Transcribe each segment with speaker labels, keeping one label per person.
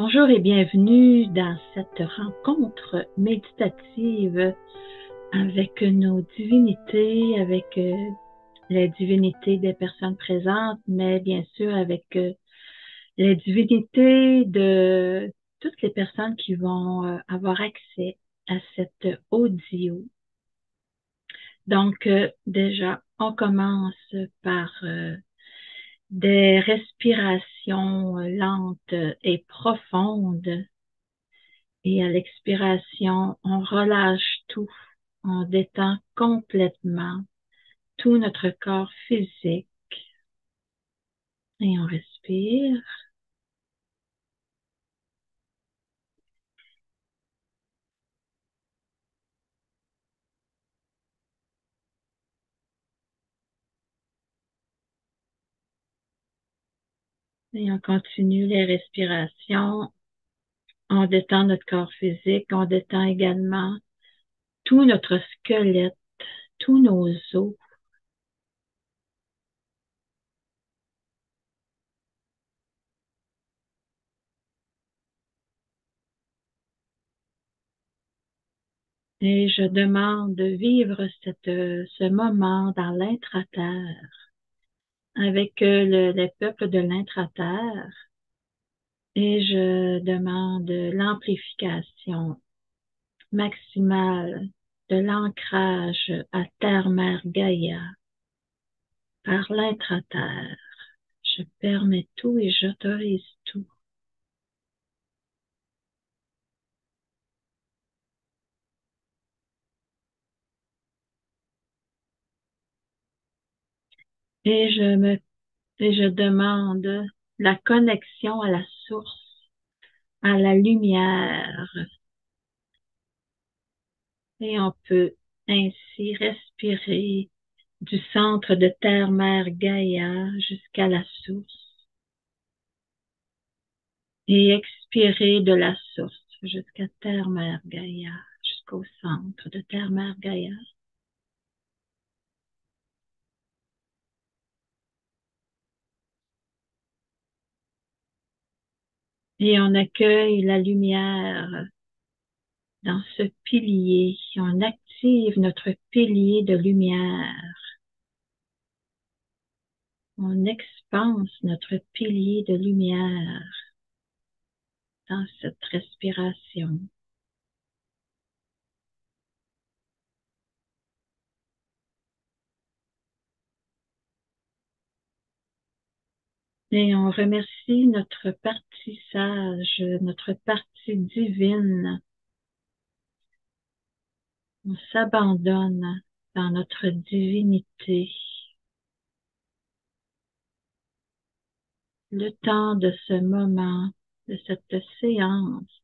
Speaker 1: Bonjour et bienvenue dans cette rencontre méditative avec nos divinités, avec les divinités des personnes présentes, mais bien sûr avec les divinités de toutes les personnes qui vont avoir accès à cet audio. Donc, déjà, on commence par des respirations lentes et profondes. Et à l'expiration, on relâche tout, on détend complètement tout notre corps physique et on respire. Et on continue les respirations. On détend notre corps physique, on détend également tout notre squelette, tous nos os. Et je demande de vivre ce moment dans l'intra-terre avec les peuples de l'intra-terre. Et je demande l'amplification maximale de l'ancrage à terre-mère Gaïa par l'intra-terre. Je permets tout et j'autorise tout. Et je demande la connexion à la source, à la lumière. Et on peut ainsi respirer du centre de terre-mère Gaïa jusqu'à la source et expirer de la source jusqu'à terre-mère Gaïa, jusqu'au centre de terre-mère Gaïa. Et on accueille la lumière dans ce pilier. On active notre pilier de lumière. On expanse notre pilier de lumière dans cette respiration. Et on remercie notre partie sage, notre partie divine. On s'abandonne dans notre divinité. Le temps de ce moment, de cette séance,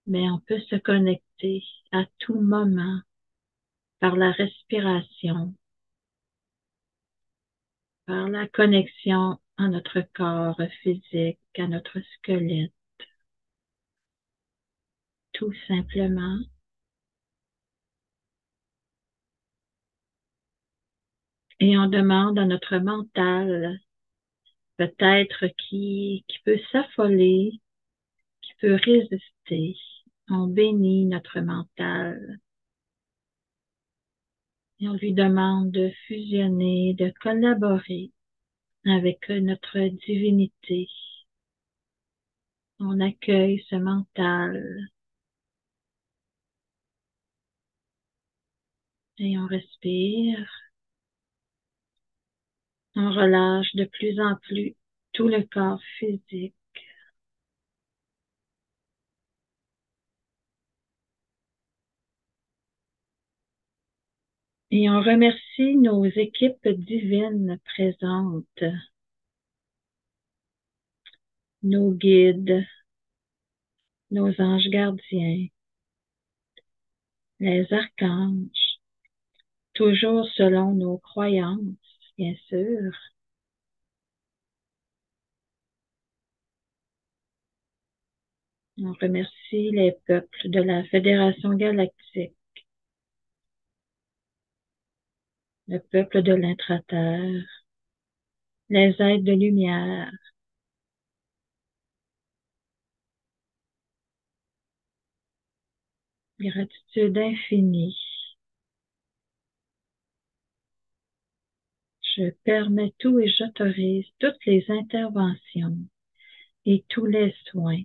Speaker 1: mais on peut se connecter à tout moment par la respiration, par la connexion à notre corps physique, à notre squelette, tout simplement. Et on demande à notre mental, peut-être qui peut s'affoler, qui peut résister. On bénit notre mental et on lui demande de fusionner, de collaborer avec notre divinité. On accueille ce mental et on respire. On relâche de plus en plus tout le corps physique. Et on remercie nos équipes divines présentes, nos guides, nos anges gardiens, les archanges, toujours selon nos croyances, bien sûr. On remercie les peuples de la Fédération galactique, le peuple de l'intra-terre, les êtres de lumière, Gratitude infinie. Je permets tout et j'autorise toutes les interventions et tous les soins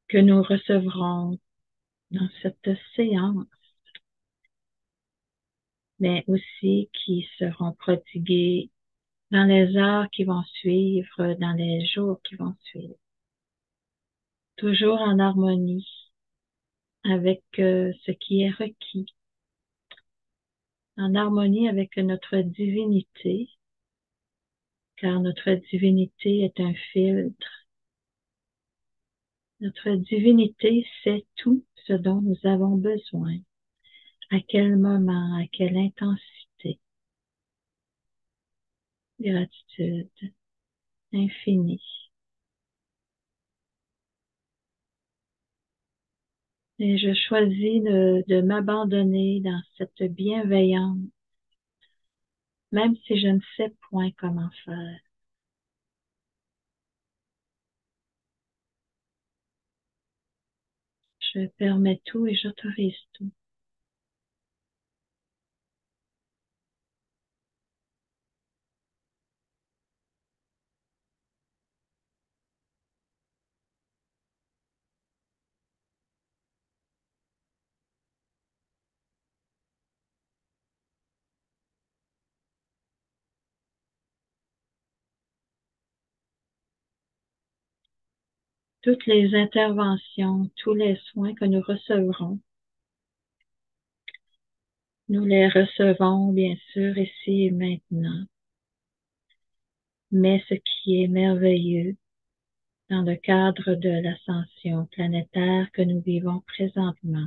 Speaker 1: que nous recevrons dans cette séance, mais aussi qui seront prodigués dans les heures qui vont suivre, dans les jours qui vont suivre. Toujours en harmonie avec ce qui est requis, en harmonie avec notre divinité, car notre divinité est un filtre. Notre divinité sait tout ce dont nous avons besoin, à quel moment, à quelle intensité. Gratitude infinie. Et je choisis de m'abandonner dans cette bienveillance, même si je ne sais point comment faire. Je permets tout et j'autorise tout. Toutes les interventions, tous les soins que nous recevrons, nous les recevons bien sûr ici et maintenant. Mais ce qui est merveilleux dans le cadre de l'ascension planétaire que nous vivons présentement,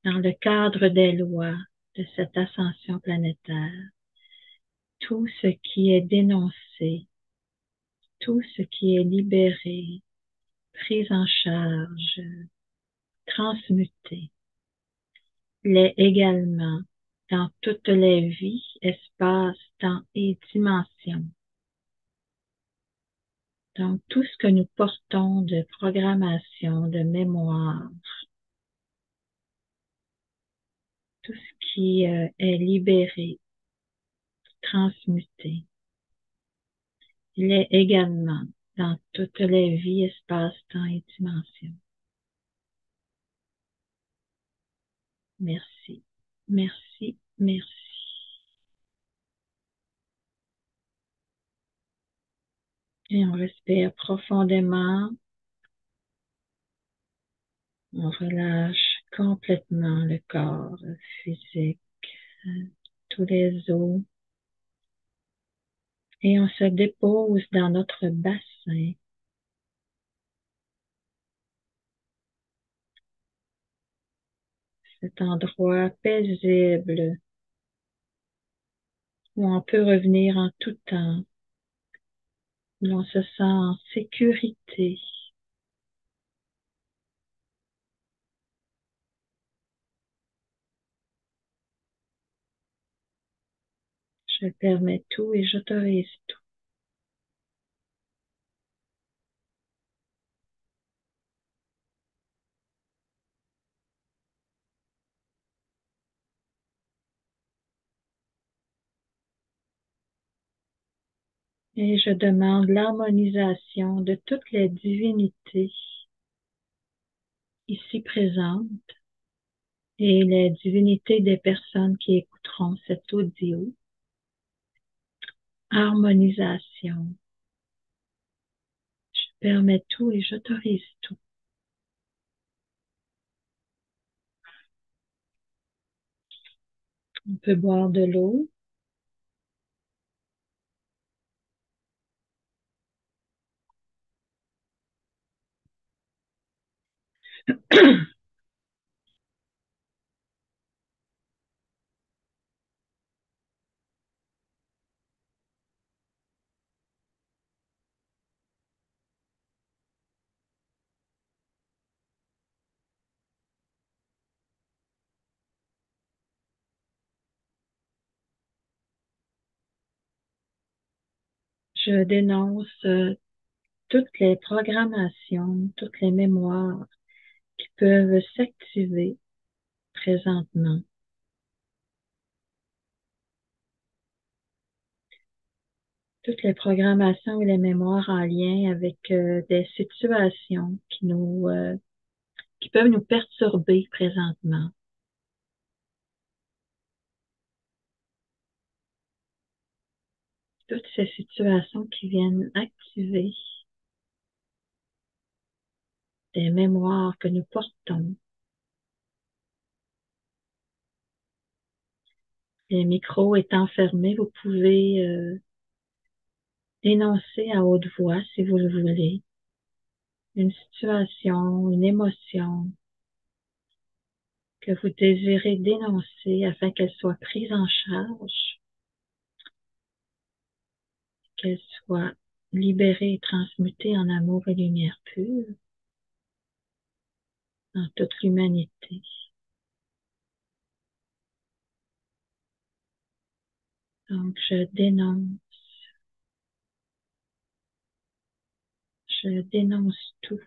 Speaker 1: dans le cadre des lois de cette ascension planétaire, tout ce qui est dénoncé, tout ce qui est libéré, pris en charge, transmuté, l'est également dans toutes les vies, espaces, temps et dimensions. Donc, tout ce que nous portons de programmation, de mémoire, tout ce qui est libéré, transmuté, il est également dans toutes les vies, espaces, temps et dimensions. Merci, merci, merci. Et on respire profondément. On relâche complètement le corps physique, tous les os. Et on se dépose dans notre bassin. Cet endroit paisible où on peut revenir en tout temps, où l'on se sent en sécurité. Je permets tout et j'autorise tout. Et je demande l'harmonisation de toutes les divinités ici présentes et les divinités des personnes qui écouteront cet audio. Harmonisation. Je permets tout et j'autorise tout. On peut boire de l'eau. Je dénonce toutes les programmations, toutes les mémoires qui peuvent s'activer présentement. Toutes les programmations et les mémoires en lien avec des situations qui peuvent nous perturber présentement. Toutes ces situations qui viennent activer des mémoires que nous portons. Les micros étant fermés, vous pouvez énoncer à haute voix, si vous le voulez, une situation, une émotion que vous désirez dénoncer afin qu'elle soit prise en charge, qu'elle soit libérée et transmutée en amour et lumière pure dans toute l'humanité. Donc, je dénonce tout.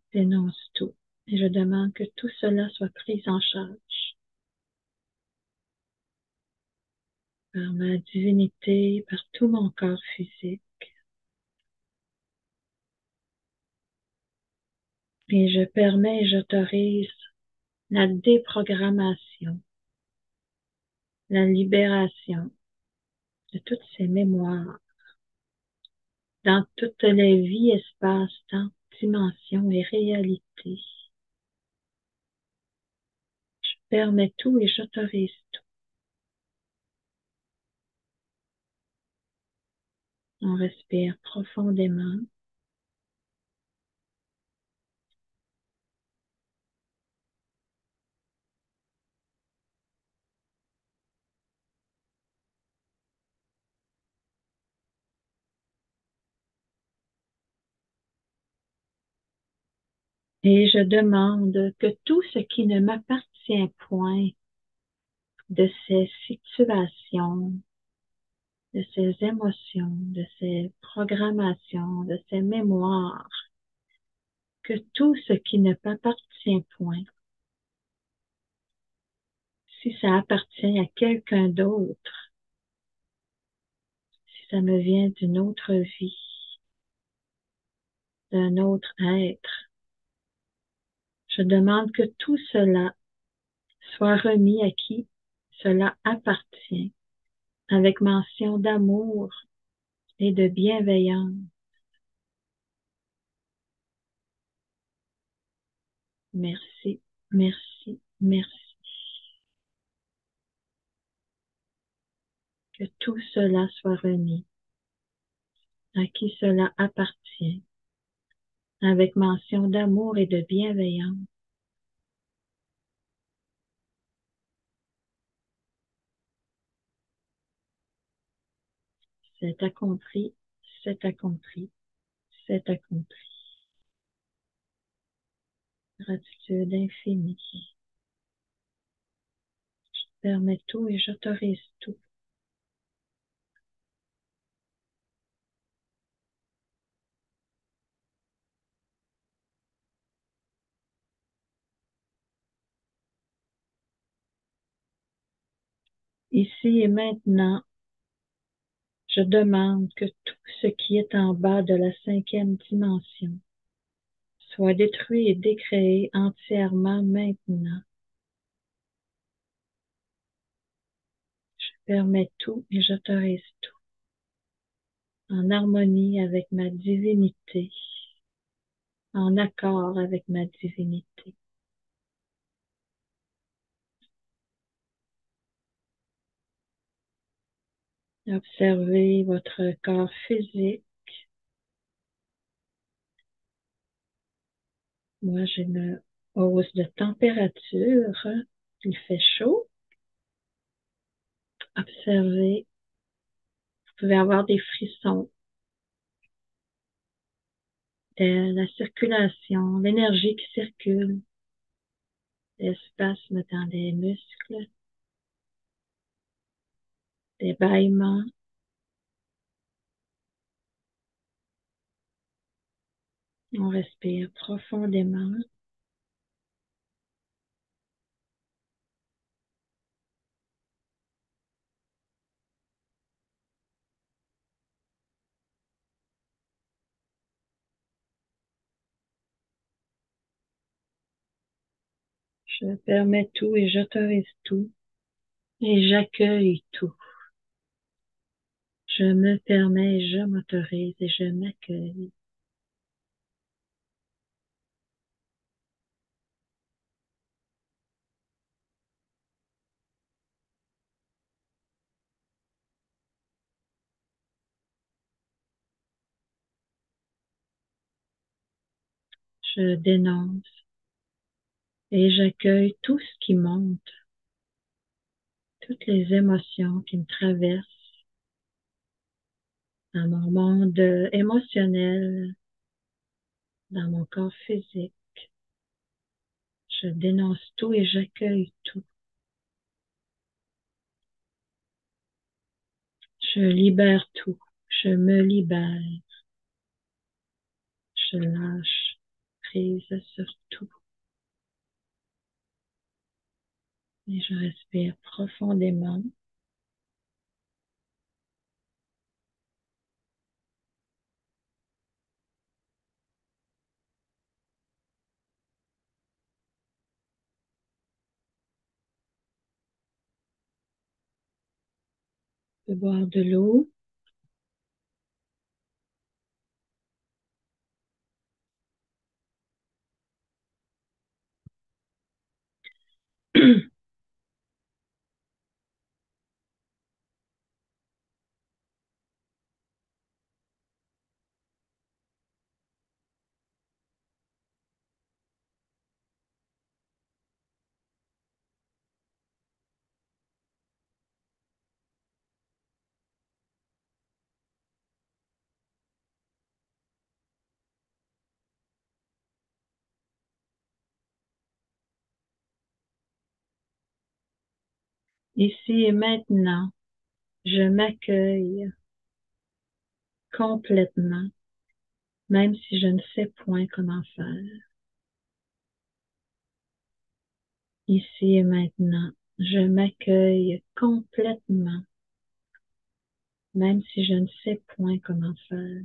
Speaker 1: Je dénonce tout. Et je demande que tout cela soit pris en charge par ma divinité, par tout mon corps physique. Et je permets et j'autorise la déprogrammation, la libération de toutes ces mémoires dans toutes les vies, espaces, temps, dimensions et réalités. Je permets tout et j'autorise tout. On respire profondément. Et je demande que tout ce qui ne m'appartient point de ces situations, de ces émotions, de ces programmations, de ces mémoires, que tout ce qui ne m'appartient point, si ça appartient à quelqu'un d'autre, si ça me vient d'une autre vie, d'un autre être, je demande que tout cela soit remis à qui cela appartient, avec mention d'amour et de bienveillance. Merci, merci, merci. Que tout cela soit remis à qui cela appartient, avec mention d'amour et de bienveillance. C'est accompli, c'est accompli, c'est accompli. Gratitude infinie. Je permets tout et j'autorise tout. Ici et maintenant, je demande que tout ce qui est en bas de la 5e dimension soit détruit et décréé entièrement maintenant. Je permets tout et j'autorise tout, en harmonie avec ma divinité, en accord avec ma divinité. Observez votre corps physique. Moi, j'ai une hausse de température. Il fait chaud. Observez. Vous pouvez avoir des frissons, la circulation, l'énergie qui circule, des spasmes dans les muscles, des bâillements. On respire profondément. Je permets tout et j'autorise tout et j'accueille tout. Je me permets, je m'autorise et je m'accueille. Je dénonce et j'accueille tout ce qui monte, toutes les émotions qui me traversent dans mon monde émotionnel, dans mon corps physique. Je dénonce tout et j'accueille tout. Je libère tout. Je me libère. Je lâche prise sur tout. Et je respire profondément. Je peux boire de l'eau. Ici et maintenant, je m'accueille complètement, même si je ne sais point comment faire. Ici et maintenant, je m'accueille complètement, même si je ne sais point comment faire.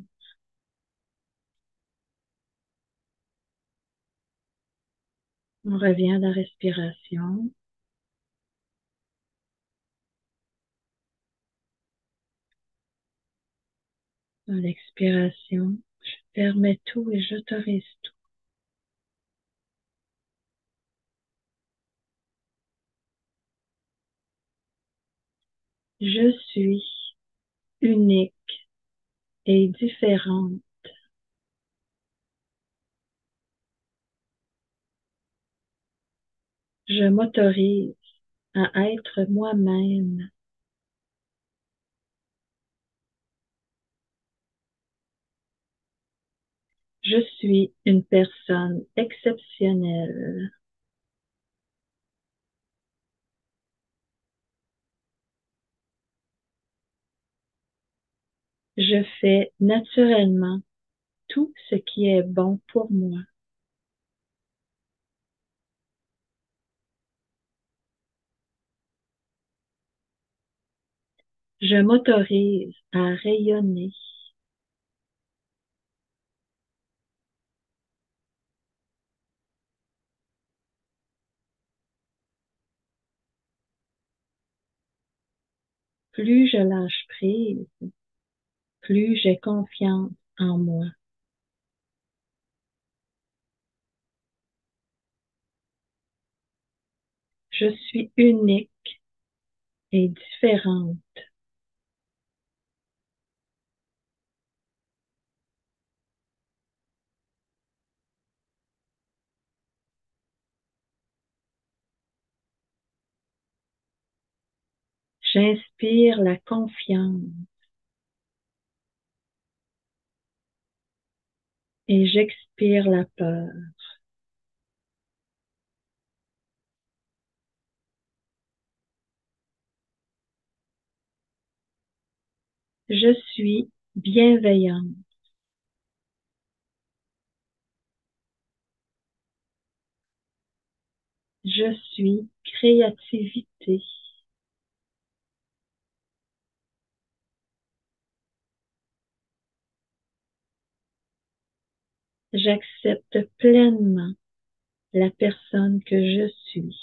Speaker 1: On revient à la respiration. Dans l'expiration, je permets tout et j'autorise tout. Je suis unique et différente. Je m'autorise à être moi-même. Je suis une personne exceptionnelle. Je fais naturellement tout ce qui est bon pour moi. Je m'autorise à rayonner. Plus je lâche prise, plus j'ai confiance en moi. Je suis unique et différente. J'inspire la confiance. et j'expire la peur. Je suis bienveillante. Je suis créativité. J'accepte pleinement la personne que je suis.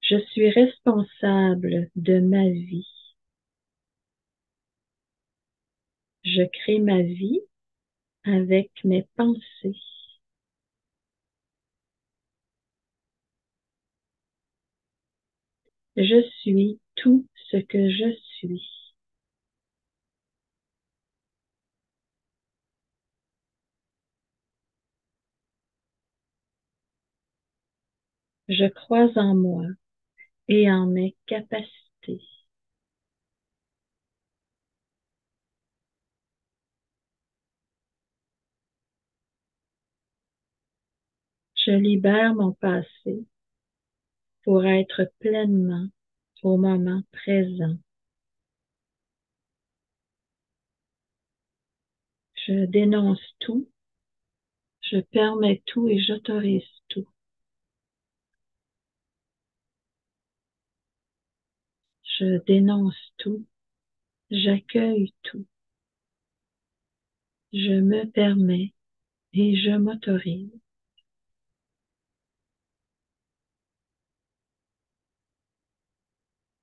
Speaker 1: Je suis responsable de ma vie. Je crée ma vie avec mes pensées. Je suis tout ce que je suis. Je crois en moi et en mes capacités. Je libère mon passé pour être pleinement au moment présent. Je dénonce tout, je permets tout et j'autorise tout. Je dénonce tout, j'accueille tout. Je me permets et je m'autorise.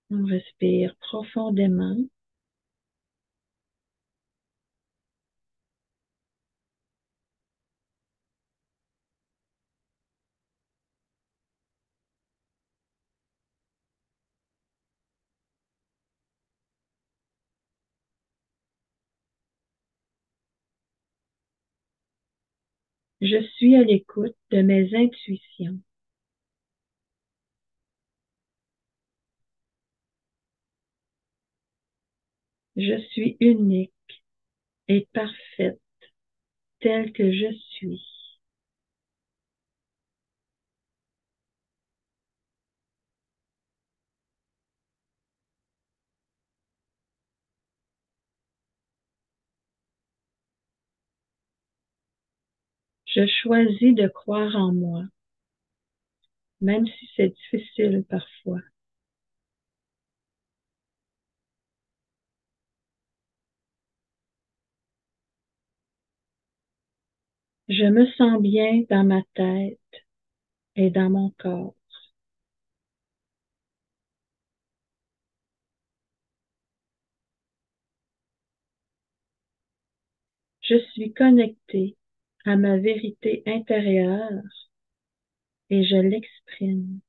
Speaker 1: On respire profondément. Je suis à l'écoute de mes intuitions. Je suis unique et parfaite telle que je suis. Je choisis de croire en moi, même si c'est difficile parfois. Je me sens bien dans ma tête et dans mon corps. Je suis connectée à ma vérité intérieure et je l'exprime.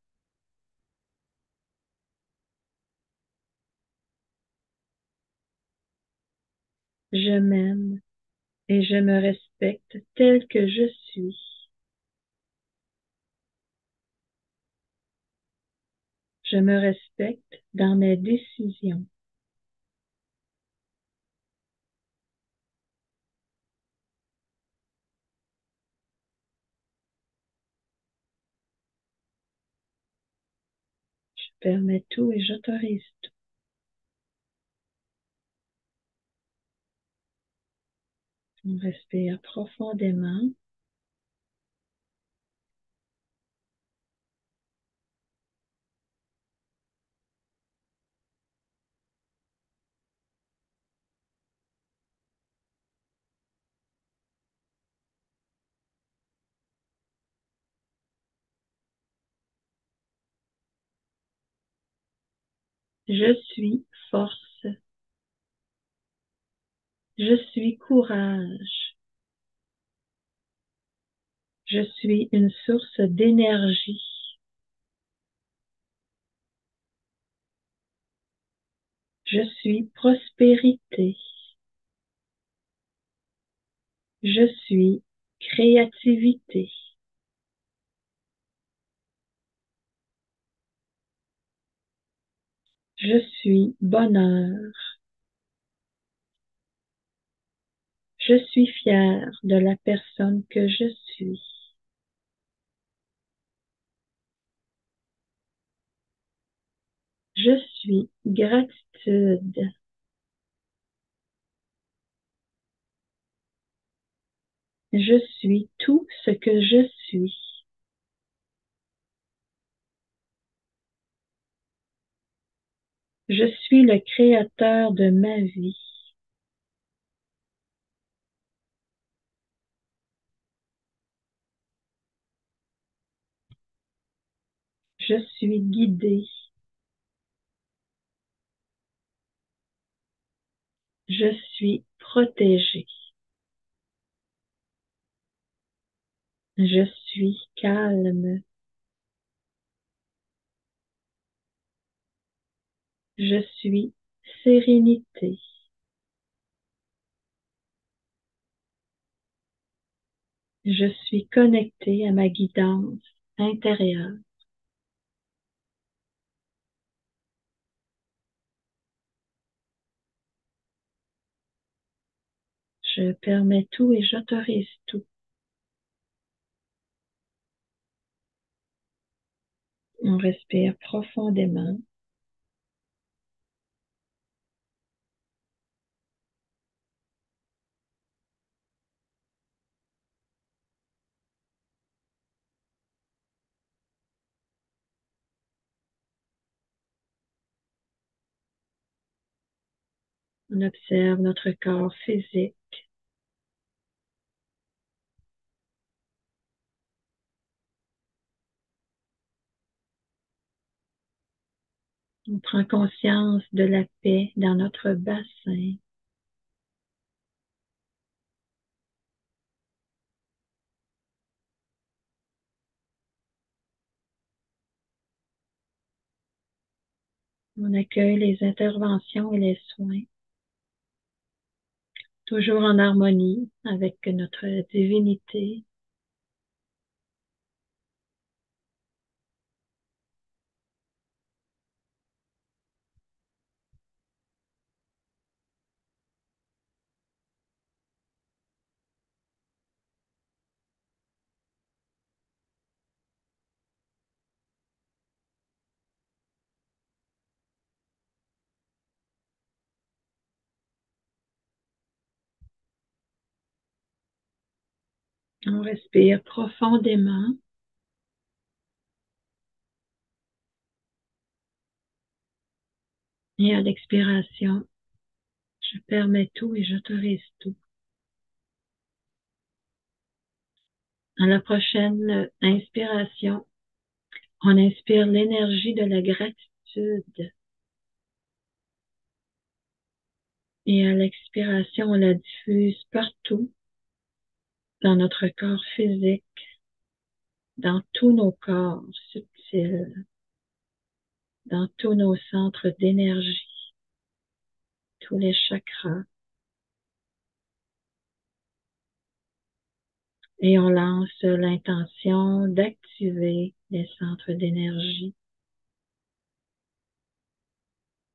Speaker 1: Je m'aime et je me respecte tel que je suis. Je me respecte dans mes décisions. Je permets tout et j'autorise tout. On respire profondément. Je suis force. Je suis courage. Je suis une source d'énergie. Je suis prospérité. Je suis créativité. Je suis bonheur. Je suis fière de la personne que je suis. Je suis gratitude. Je suis tout ce que je suis. Je suis le créateur de ma vie. Je suis guidée. Je suis protégée. Je suis calme. Je suis sérénité. Je suis connectée à ma guidance intérieure. Je permets tout et j'autorise tout. On respire profondément. On observe notre corps physique. On prend conscience de la paix dans notre bassin. On accueille les interventions et les soins, toujours en harmonie avec notre divinité. On respire profondément et à l'expiration, je permets tout et j'autorise tout. À la prochaine inspiration, on inspire l'énergie de la gratitude et à l'expiration, on la diffuse partout dans notre corps physique, dans tous nos corps subtils, dans tous nos centres d'énergie, tous les chakras. Et on lance l'intention d'activer les centres d'énergie,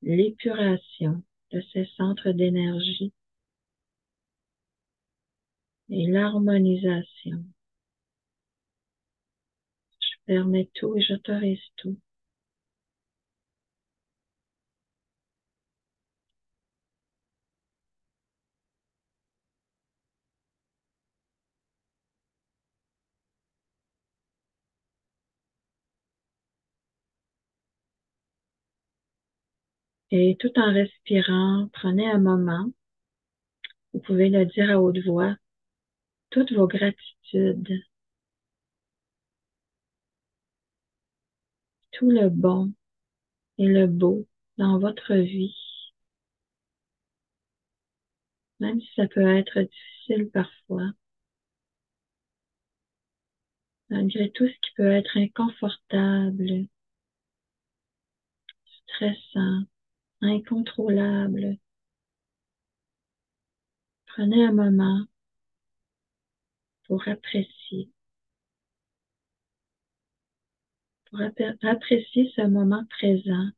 Speaker 1: l'épuration de ces centres d'énergie et l'harmonisation. Je permets tout et j'autorise tout. Et tout en respirant, prenez un moment. Vous pouvez le dire à haute voix, toutes vos gratitudes, tout le bon et le beau dans votre vie, même si ça peut être difficile parfois, malgré tout ce qui peut être inconfortable, stressant, incontrôlable. Prenez un moment pour apprécier, pour apprécier ce moment présent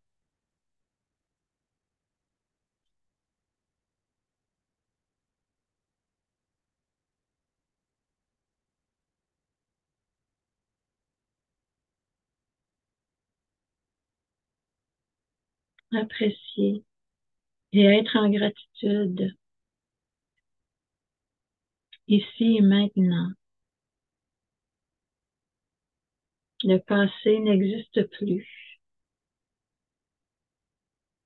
Speaker 1: apprécier et être en gratitude ici et maintenant. Le passé n'existe plus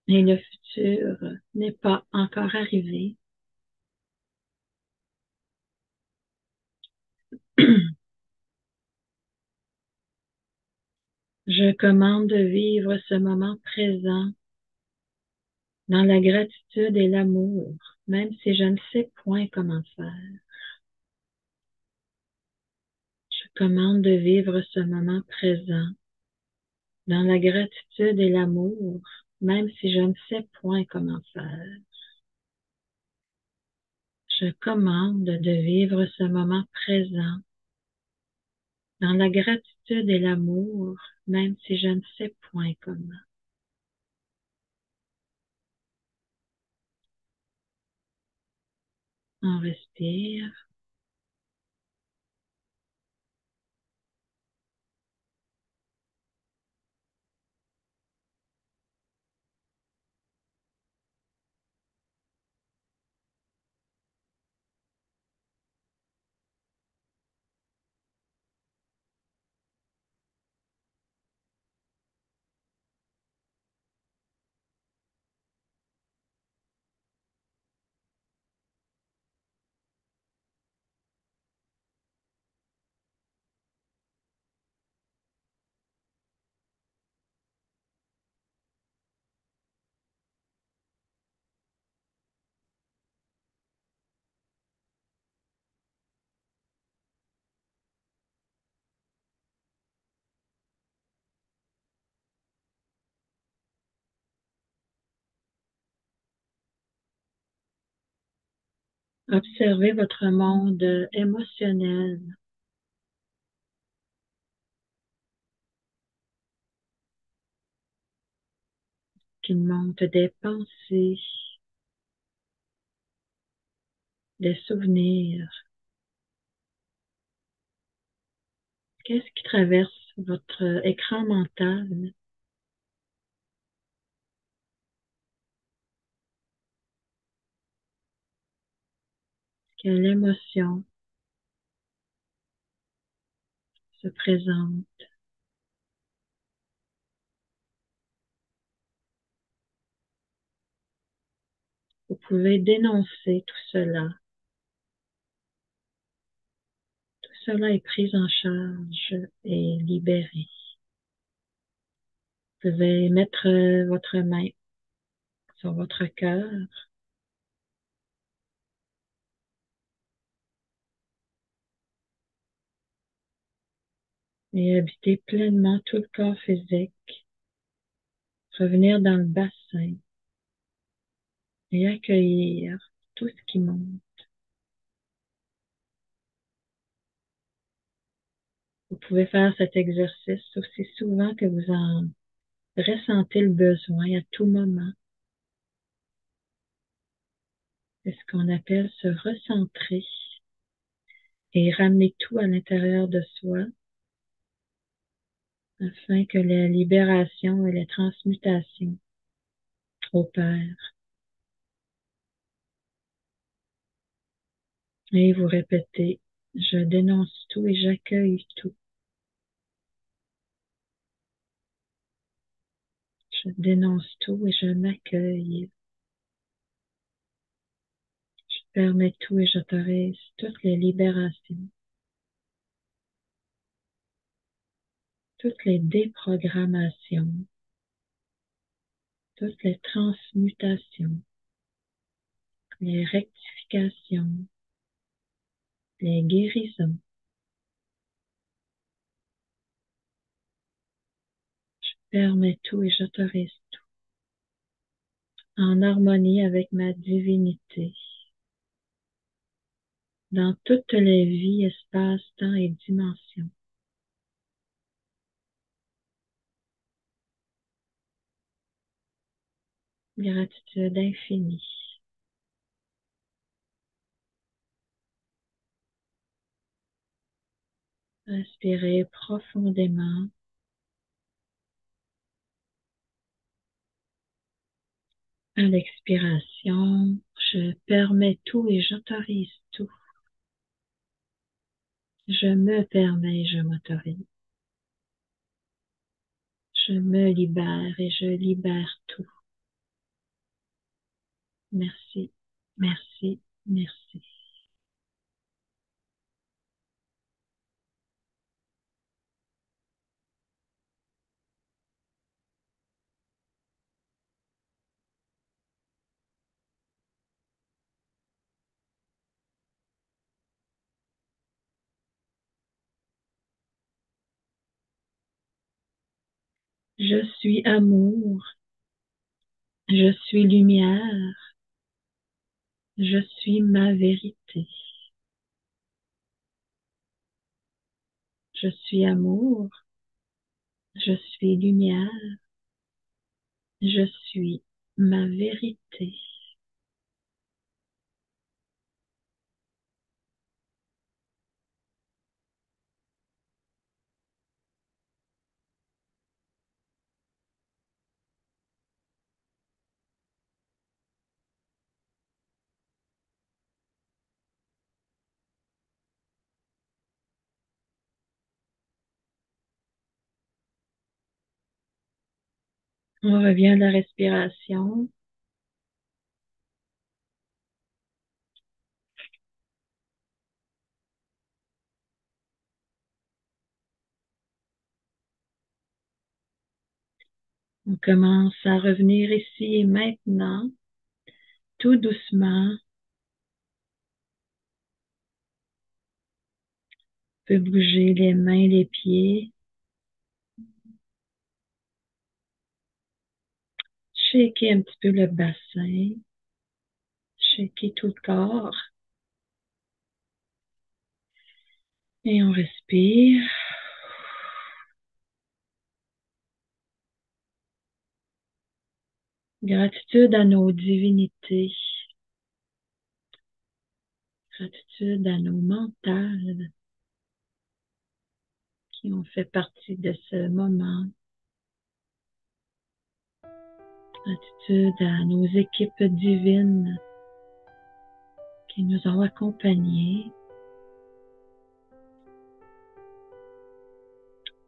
Speaker 1: et le futur n'est pas encore arrivé. Je commande de vivre ce moment présent dans la gratitude et l'amour, même si je ne sais point comment faire. Je commande de vivre ce moment présent dans la gratitude et l'amour, même si je ne sais point comment faire. Je commande de vivre ce moment présent dans la gratitude et l'amour, même si je ne sais point comment. On respire. Observez votre monde émotionnel qui monte des pensées, des souvenirs. Qu'est-ce qui traverse votre écran mental? Quelle émotion se présente? Vous pouvez dénoncer tout cela. Tout cela est pris en charge et libéré. Vous pouvez mettre votre main sur votre cœur et habiter pleinement tout le corps physique. Revenir dans le bassin et accueillir tout ce qui monte. Vous pouvez faire cet exercice aussi souvent que vous en ressentez le besoin à tout moment. C'est ce qu'on appelle se recentrer et ramener tout à l'intérieur de soi afin que la libération et la transmutation opèrent. Et vous répétez, je dénonce tout et j'accueille tout. Je dénonce tout et je m'accueille. Je permets tout et j'autorise toutes les libérations, toutes les déprogrammations, toutes les transmutations, les rectifications, les guérisons. Je permets tout et j'autorise tout en harmonie avec ma divinité. Dans toutes les vies, espaces, temps et dimensions. Gratitude infinie. Respirez profondément. À l'expiration, je permets tout et j'autorise tout. Je me permets et je m'autorise. Je me libère et je libère tout. Merci, merci, merci. Je suis amour. Je suis lumière. Je suis ma vérité. Je suis amour. Je suis lumière. Je suis ma vérité. On revient à la respiration. On commence à revenir ici et maintenant, tout doucement. On peut bouger les mains, les pieds. Shaker un petit peu le bassin. Shaker tout le corps. Et on respire. Gratitude à nos divinités. Gratitude à nos mentales qui ont fait partie de ce moment. Gratitude à nos équipes divines qui nous ont accompagnés.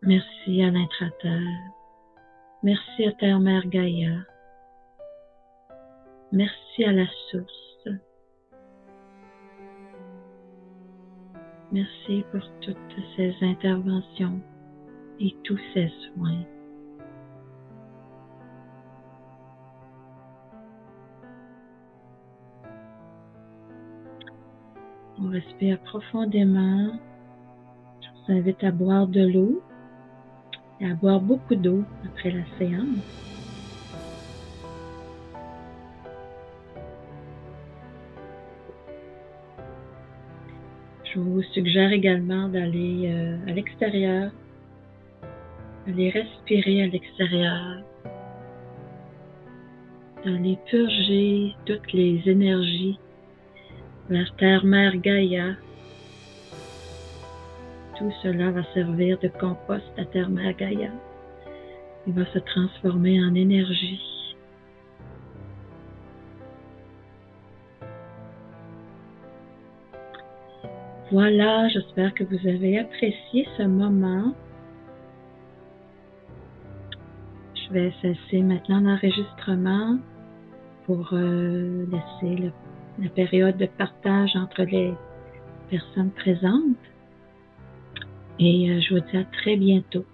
Speaker 1: Merci à l'Intra-Terre. Merci à Terre-Mère Gaïa. Merci à la source. Merci pour toutes ces interventions et tous ces soins. On respire profondément. Je vous invite à boire de l'eau et à boire beaucoup d'eau après la séance. Je vous suggère également d'aller à l'extérieur, d'aller respirer à l'extérieur, d'aller purger toutes les énergies vers Terre-Mère Gaïa. Tout cela va servir de compost à Terre-Mère Gaïa. Il va se transformer en énergie. Voilà, j'espère que vous avez apprécié ce moment. Je vais cesser maintenant l'enregistrement pour laisser la période de partage entre les personnes présentes. Et je vous dis à très bientôt.